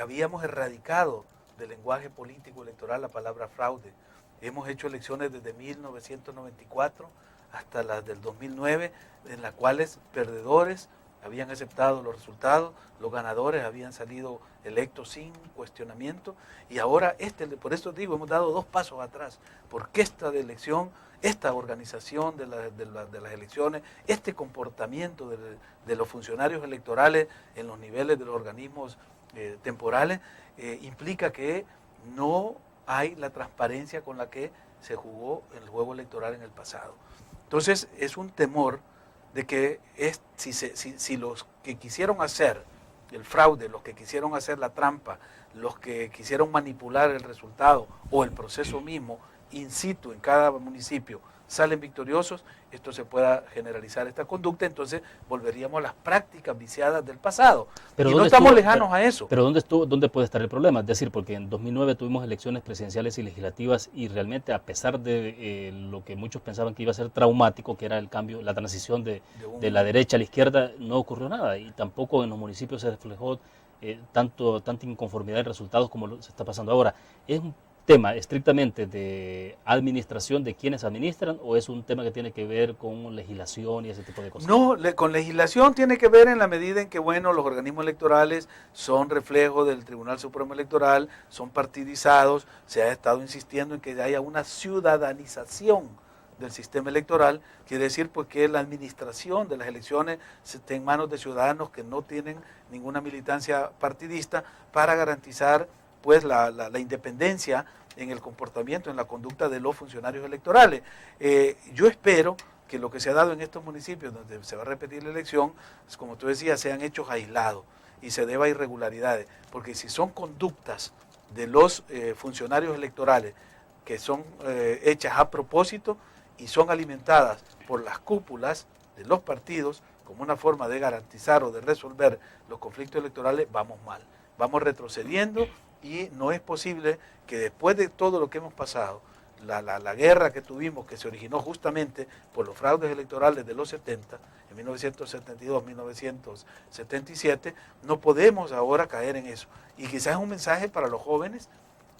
habíamos erradicado del lenguaje político electoral la palabra fraude. Hemos hecho elecciones desde 1994 hasta las del 2009, en las cuales perdedores habían aceptado los resultados, los ganadores habían salido electos sin cuestionamiento, y ahora por eso digo, hemos dado 2 pasos atrás, porque esta elección, esta organización de las elecciones, este comportamiento de los funcionarios electorales en los niveles de los organismos temporales, implica que no hay la transparencia con la que se jugó el juego electoral en el pasado. Entonces es un temor de que si los que quisieron hacer el fraude, los que quisieron hacer la trampa, los que quisieron manipular el resultado o el proceso mismo in situ en cada municipio salen victoriosos, esto se pueda generalizar esta conducta, entonces volveríamos a las prácticas viciadas del pasado. Pero y no estamos lejanos a eso. Pero ¿dónde puede estar el problema? Es decir, porque en 2009 tuvimos elecciones presidenciales y legislativas y realmente a pesar de lo que muchos pensaban que iba a ser traumático, que era el cambio, la transición de la derecha a la izquierda, no ocurrió nada y tampoco en los municipios se reflejó tanta inconformidad de resultados como se está pasando ahora. ¿Es un tema estrictamente de administración de quienes administran o es un tema que tiene que ver con legislación y ese tipo de cosas? No, con legislación tiene que ver en la medida en que, bueno, los organismos electorales son reflejo del Tribunal Supremo Electoral, son partidizados, se ha estado insistiendo en que haya una ciudadanización del sistema electoral, quiere decir pues que la administración de las elecciones esté en manos de ciudadanos que no tienen ninguna militancia partidista para garantizar pues la independencia en el comportamiento, en la conducta de los funcionarios electorales. Yo espero que lo que se ha dado en estos municipios donde se va a repetir la elección, pues, como tú decías, sean hechos aislados y se deba a irregularidades, porque si son conductas de los funcionarios electorales que son hechas a propósito y son alimentadas por las cúpulas de los partidos como una forma de garantizar o de resolver los conflictos electorales, vamos mal, vamos retrocediendo y no es posible que después de todo lo que hemos pasado, la guerra que tuvimos, que se originó justamente por los fraudes electorales de los 70, en 1972, 1977, no podemos ahora caer en eso. Y quizás es un mensaje para los jóvenes,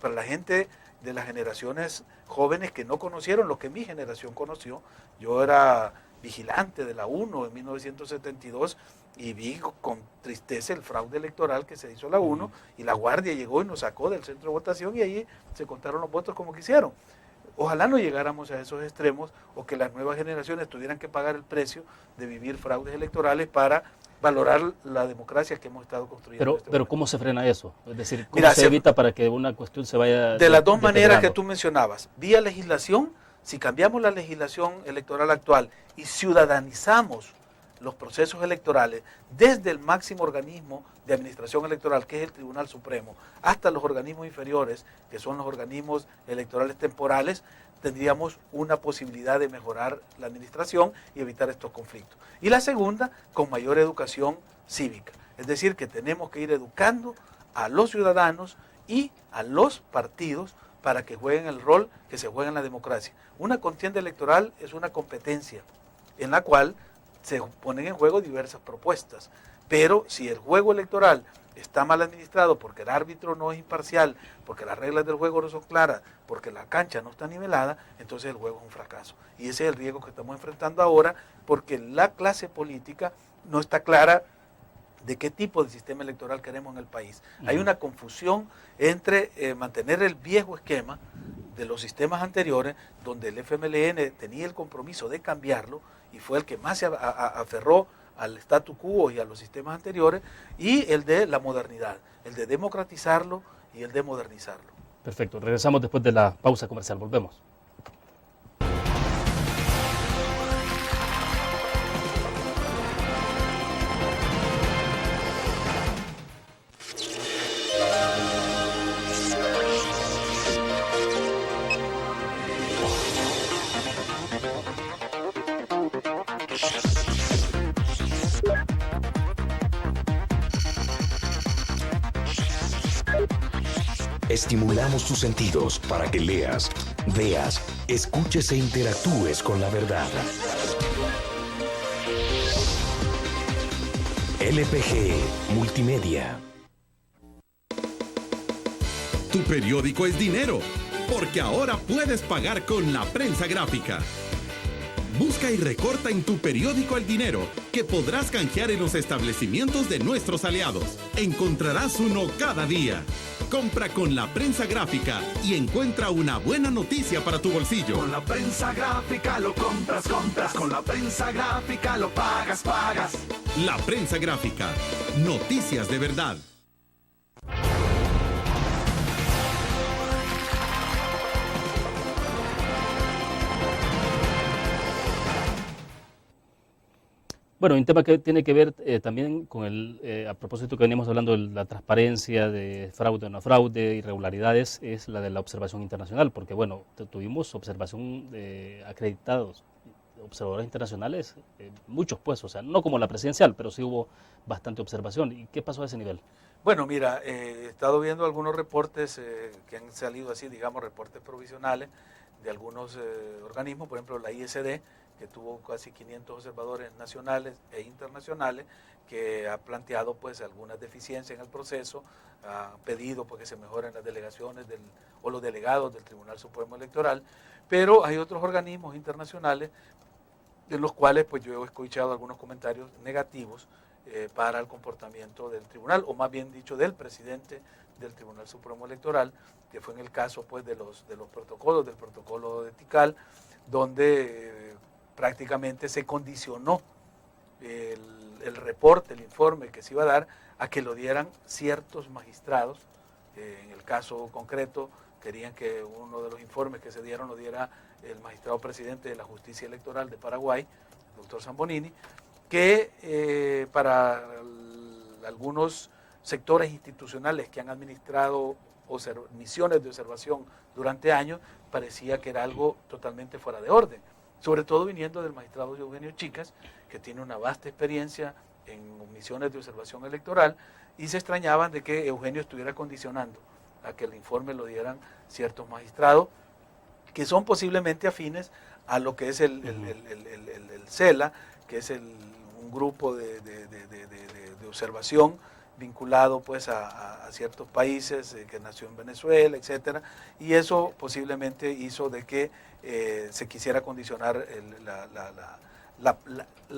para la gente de las generaciones jóvenes que no conocieron lo que mi generación conoció. Yo era vigilante de la UNO en 1972 y vi con tristeza el fraude electoral que se hizo a la UNO, y la Guardia llegó y nos sacó del centro de votación y ahí se contaron los votos como quisieron. Ojalá no llegáramos a esos extremos o que las nuevas generaciones tuvieran que pagar el precio de vivir fraudes electorales para valorar la democracia que hemos estado construyendo. Pero ¿cómo se frena eso? Es decir, ¿cómo se evita para que una cuestión se vaya de las dos maneras que tú mencionabas? Vía legislación, si cambiamos la legislación electoral actual y ciudadanizamos los procesos electorales desde el máximo organismo de administración electoral, que es el Tribunal Supremo, hasta los organismos inferiores, que son los organismos electorales temporales, tendríamos una posibilidad de mejorar la administración y evitar estos conflictos. Y la segunda, con mayor educación cívica. Es decir, que tenemos que ir educando a los ciudadanos y a los partidos para que jueguen el rol que se juega en la democracia. Una contienda electoral es una competencia en la cual se ponen en juego diversas propuestas, pero si el juego electoral está mal administrado porque el árbitro no es imparcial, porque las reglas del juego no son claras, porque la cancha no está nivelada, entonces el juego es un fracaso. Y ese es el riesgo que estamos enfrentando ahora, porque la clase política no está clara de qué tipo de sistema electoral queremos en el país. Hay una confusión entre mantener el viejo esquema de los sistemas anteriores, donde el FMLN tenía el compromiso de cambiarlo y fue el que más se aferró al statu quo y a los sistemas anteriores, y el de la modernidad, el de democratizarlo y el de modernizarlo. Perfecto, regresamos después de la pausa comercial, volvemos. Estimulamos tus sentidos para que leas, veas, escuches e interactúes con la verdad. LPG Multimedia. Tu periódico es dinero, porque ahora puedes pagar con la prensa gráfica. Busca y recorta en tu periódico el dinero, que podrás canjear en los establecimientos de nuestros aliados. Encontrarás uno cada día. Compra con la prensa gráfica y encuentra una buena noticia para tu bolsillo. Con la prensa gráfica lo compras. Con la prensa gráfica lo pagas. La prensa gráfica. Noticias de verdad. Bueno, un tema que tiene que ver también con a propósito que veníamos hablando de la transparencia, de fraude o no fraude, irregularidades, es la de la observación internacional, porque bueno, tuvimos observación de acreditados, observadores internacionales, muchos pues, o sea, no como la presidencial, pero sí hubo bastante observación. ¿Y qué pasó a ese nivel? Bueno, mira, he estado viendo algunos reportes que han salido así, digamos, reportes provisionales de algunos organismos, por ejemplo la ISD, que tuvo casi 500 observadores nacionales e internacionales, que ha planteado pues algunas deficiencias en el proceso, ha pedido pues, que se mejoren las delegaciones o los delegados del Tribunal Supremo Electoral, pero hay otros organismos internacionales de los cuales pues yo he escuchado algunos comentarios negativos para el comportamiento del tribunal, o más bien dicho del presidente del Tribunal Supremo Electoral, que fue en el caso pues de los protocolos, del protocolo de Tikal, donde prácticamente se condicionó el reporte, el informe que se iba a dar, a que lo dieran ciertos magistrados. En el caso concreto, querían que uno de los informes que se dieron lo diera el magistrado presidente de la Justicia Electoral de Paraguay, el doctor Zambonini, que para algunos sectores institucionales que han administrado misiones de observación durante años, parecía que era algo totalmente fuera de orden, sobre todo viniendo del magistrado Eugenio Chicas, que tiene una vasta experiencia en misiones de observación electoral, y se extrañaban de que Eugenio estuviera condicionando a que el informe lo dieran ciertos magistrados, que son posiblemente afines a lo que es el CELA, que es un grupo de observación vinculado pues a ciertos países, que nació en Venezuela, etcétera, y eso posiblemente hizo de que se quisiera condicionar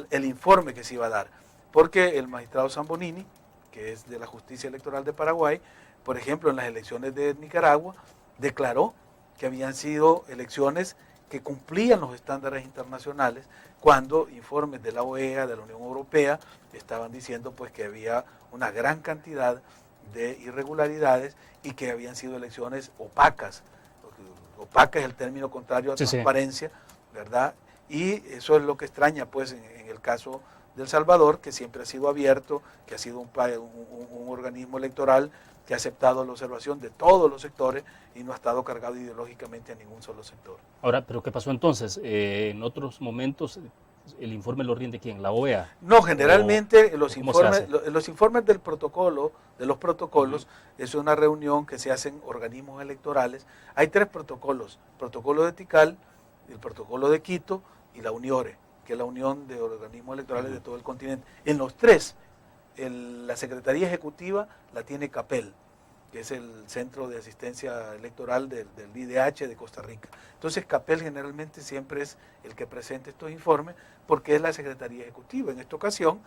el informe que se iba a dar, porque el magistrado Zambonini, que es de la Justicia Electoral de Paraguay, por ejemplo, en las elecciones de Nicaragua, declaró que habían sido elecciones que cumplían los estándares internacionales, cuando informes de la OEA, de la Unión Europea, estaban diciendo pues que había una gran cantidad de irregularidades y que habían sido elecciones opacas. Opaca es el término contrario a transparencia, ¿verdad? Y eso es lo que extraña pues en el caso de El Salvador, que siempre ha sido abierto, que ha sido un organismo electoral que ha aceptado la observación de todos los sectores y no ha estado cargado ideológicamente a ningún solo sector. Ahora, ¿pero qué pasó entonces? En otros momentos, ¿el informe lo rinde quién? ¿La OEA? No, generalmente los informes del protocolo, de los protocolos, es una reunión que se hacen organismos electorales. Hay 3 protocolos: protocolo de Tikal, el protocolo de Quito y la UNIORE, que es la Unión de Organismos Electorales de todo el continente. En los 3, la Secretaría Ejecutiva la tiene CAPEL, que es el Centro de Asistencia Electoral del IDH de Costa Rica. Entonces CAPEL generalmente siempre es el que presenta estos informes, porque es la Secretaría Ejecutiva. En esta ocasión,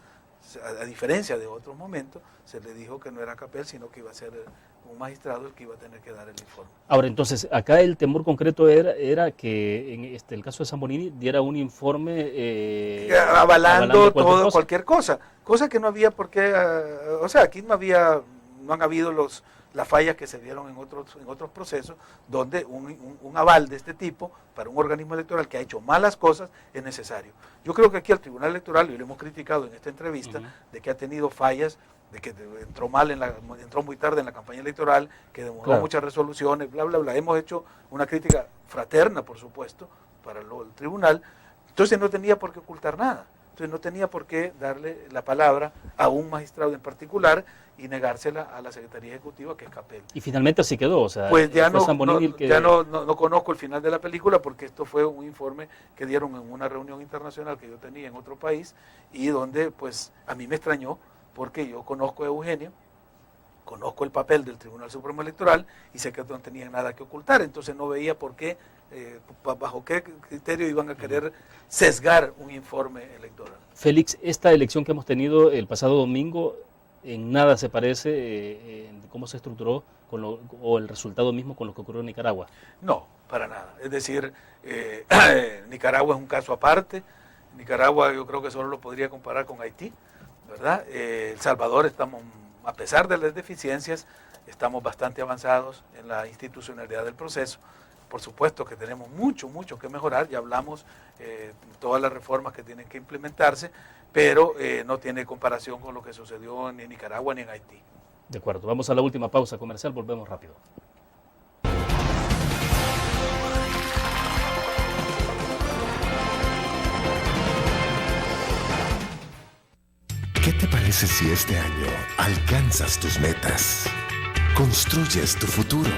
a diferencia de otros momentos, se le dijo que no era CAPEL, sino que iba a ser un magistrado el que iba a tener que dar el informe. Ahora, entonces, acá el temor concreto era que en el caso de Zambonini diera un informe avalando cualquier cosa que no había por qué, o sea, aquí no han habido las fallas que se dieron en otros procesos, donde un aval de este tipo para un organismo electoral que ha hecho malas cosas es necesario. Yo creo que aquí el Tribunal Electoral, y lo hemos criticado en esta entrevista, de que ha tenido fallas, de que entró muy tarde en la campaña electoral, que demoró muchas resoluciones, bla, bla, bla. Hemos hecho una crítica fraterna, por supuesto, para el tribunal. Entonces no tenía por qué ocultar nada. Entonces no tenía por qué darle la palabra a un magistrado en particular y negársela a la Secretaría Ejecutiva, que es CAPEL. Y finalmente así quedó, o sea, pues ya no conozco el final de la película, porque esto fue un informe que dieron en una reunión internacional que yo tenía en otro país, y donde pues a mí me extrañó, porque yo conozco a Eugenio, conozco el papel del Tribunal Supremo Electoral y sé que no tenían nada que ocultar, entonces no veía por qué, bajo qué criterio iban a querer sesgar un informe electoral. Félix, esta elección que hemos tenido el pasado domingo en nada se parece en cómo se estructuró o el resultado mismo con lo que ocurrió en Nicaragua. No, para nada. Es decir, Nicaragua es un caso aparte. Nicaragua yo creo que solo lo podría comparar con Haití, ¿verdad? El Salvador estamos, a pesar de las deficiencias, estamos bastante avanzados en la institucionalidad del proceso. Por supuesto que tenemos mucho que mejorar, ya hablamos todas las reformas que tienen que implementarse, pero no tiene comparación con lo que sucedió ni en Nicaragua ni en Haití. De acuerdo, vamos a la última pausa comercial, volvemos rápido. ¿Qué te parece si este año alcanzas tus metas? Construyes tu futuro.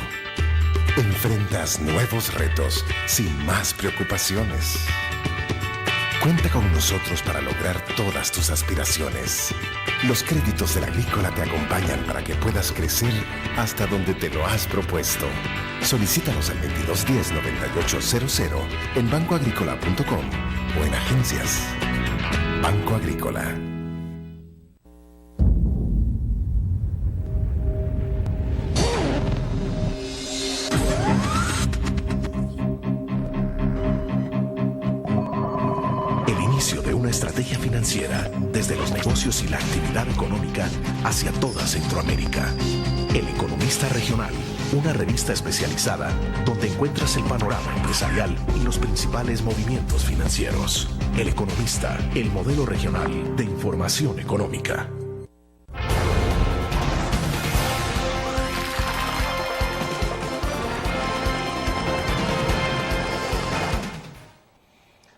Enfrentas nuevos retos sin más preocupaciones. Cuenta con nosotros para lograr todas tus aspiraciones. Los créditos del Agrícola te acompañan para que puedas crecer hasta donde te lo has propuesto. Solicítalos al 2210-9800 en bancoagricola.com o en agencias. Banco Agrícola. desde los negocios y la actividad económica hacia toda Centroamérica. El Economista Regional, una revista especializada donde encuentras el panorama empresarial y los principales movimientos financieros. El Economista, el modelo regional de información económica.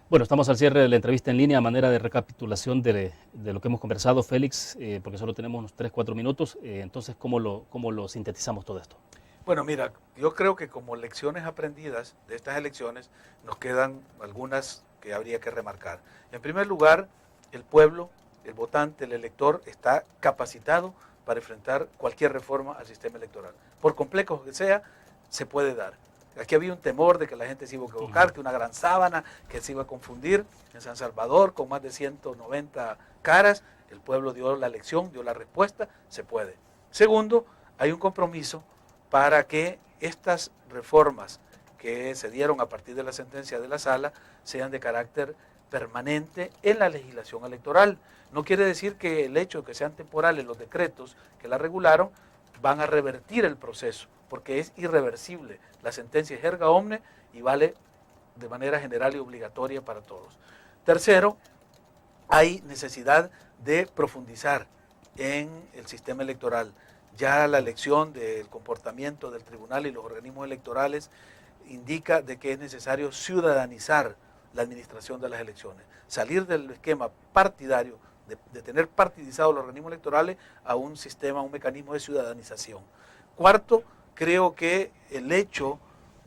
Bueno, estamos al cierre de la entrevista en línea a manera de recapitulación de lo que hemos conversado, Félix, porque solo tenemos unos 3-4 minutos. Entonces, ¿cómo lo sintetizamos todo esto? Bueno, mira, yo creo que como lecciones aprendidas de estas elecciones nos quedan algunas que habría que remarcar. En primer lugar, el pueblo, el votante, el elector está capacitado para enfrentar cualquier reforma al sistema electoral. Por complejo que sea, se puede dar. Aquí había un temor de que la gente se iba a equivocar, que una gran sábana, que se iba a confundir. En San Salvador, con más de 190 caras, el pueblo dio la lección, dio la respuesta, se puede. Segundo, hay un compromiso para que estas reformas que se dieron a partir de la sentencia de la sala sean de carácter permanente en la legislación electoral. No quiere decir que el hecho de que sean temporales los decretos que la regularon van a revertir el proceso, porque es irreversible. La sentencia es erga omne y vale de manera general y obligatoria para todos. Tercero, hay necesidad de profundizar en el sistema electoral. Ya la elección del comportamiento del tribunal y los organismos electorales indica de que es necesario ciudadanizar la administración de las elecciones, salir del esquema partidario, de tener partidizados los organismos electorales a un sistema, a un mecanismo de ciudadanización. Cuarto, creo que el hecho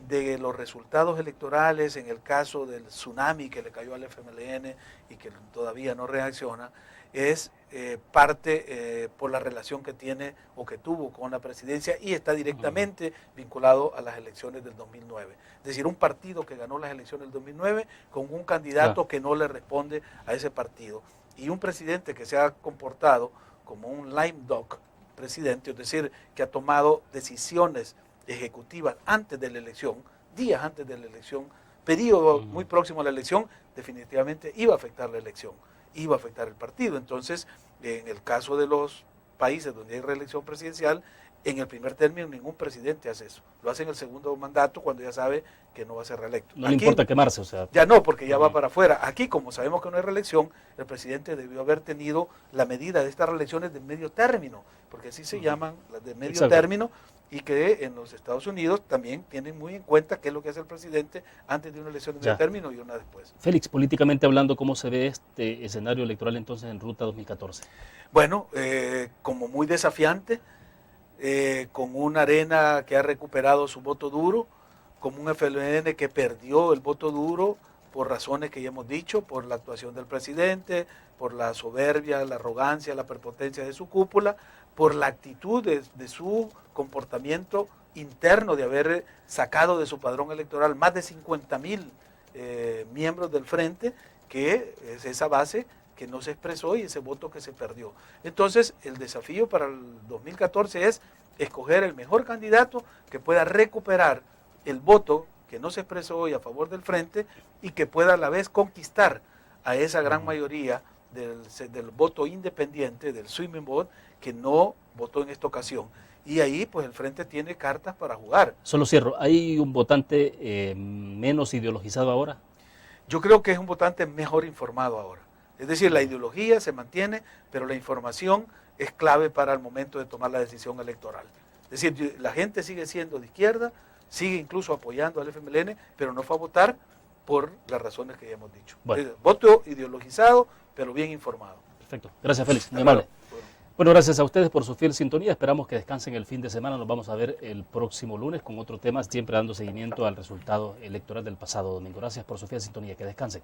de los resultados electorales, en el caso del tsunami que le cayó al FMLN y que todavía no reacciona, es parte por la relación que tiene o que tuvo con la presidencia y está directamente vinculado a las elecciones del 2009. Es decir, un partido que ganó las elecciones del 2009 con un candidato que no le responde a ese partido. Y un presidente que se ha comportado como un lame duck presidente, es decir, que ha tomado decisiones ejecutivas antes de la elección, días antes de la elección, periodo muy próximo a la elección, definitivamente iba a afectar la elección, iba a afectar el partido. Entonces, en el caso de los países donde hay reelección presidencial, en el primer término ningún presidente hace eso. Lo hace en el segundo mandato cuando ya sabe que no va a ser reelecto. No le importa quemarse, o sea. Ya no, porque ya va para afuera. Aquí, como sabemos que no hay reelección, el presidente debió haber tenido la medida de estas reelecciones de medio término, porque así se llaman las de medio término, y que en los Estados Unidos también tienen muy en cuenta qué es lo que hace el presidente antes de una elección de medio término y una después. Félix, políticamente hablando, ¿cómo se ve este escenario electoral entonces en Ruta 2014? Bueno, como muy desafiante, con una Arena que ha recuperado su voto duro, como un FMLN que perdió el voto duro por razones que ya hemos dicho, por la actuación del presidente, por la soberbia, la arrogancia, la prepotencia de su cúpula, por la actitud de su comportamiento interno de haber sacado de su padrón electoral más de 50,000 miembros del frente, que es esa base que no se expresó y ese voto que se perdió. Entonces, el desafío para el 2014 es escoger el mejor candidato que pueda recuperar el voto que no se expresó hoy a favor del frente y que pueda a la vez conquistar a esa gran mayoría del voto independiente, del swimming vote, que no votó en esta ocasión. Y ahí, pues, el frente tiene cartas para jugar. Solo cierro, ¿hay un votante menos ideologizado ahora? Yo creo que es un votante mejor informado ahora. Es decir, la ideología se mantiene, pero la información es clave para el momento de tomar la decisión electoral. Es decir, la gente sigue siendo de izquierda, sigue incluso apoyando al FMLN, pero no fue a votar por las razones que ya hemos dicho. Bueno. Voto ideologizado, pero bien informado. Perfecto. Gracias, Félix. Muy amable. Bueno, gracias a ustedes por su fiel sintonía. Esperamos que descansen el fin de semana. Nos vamos a ver el próximo lunes con otro tema, siempre dando seguimiento al resultado electoral del pasado domingo. Gracias por su fiel sintonía. Que descansen.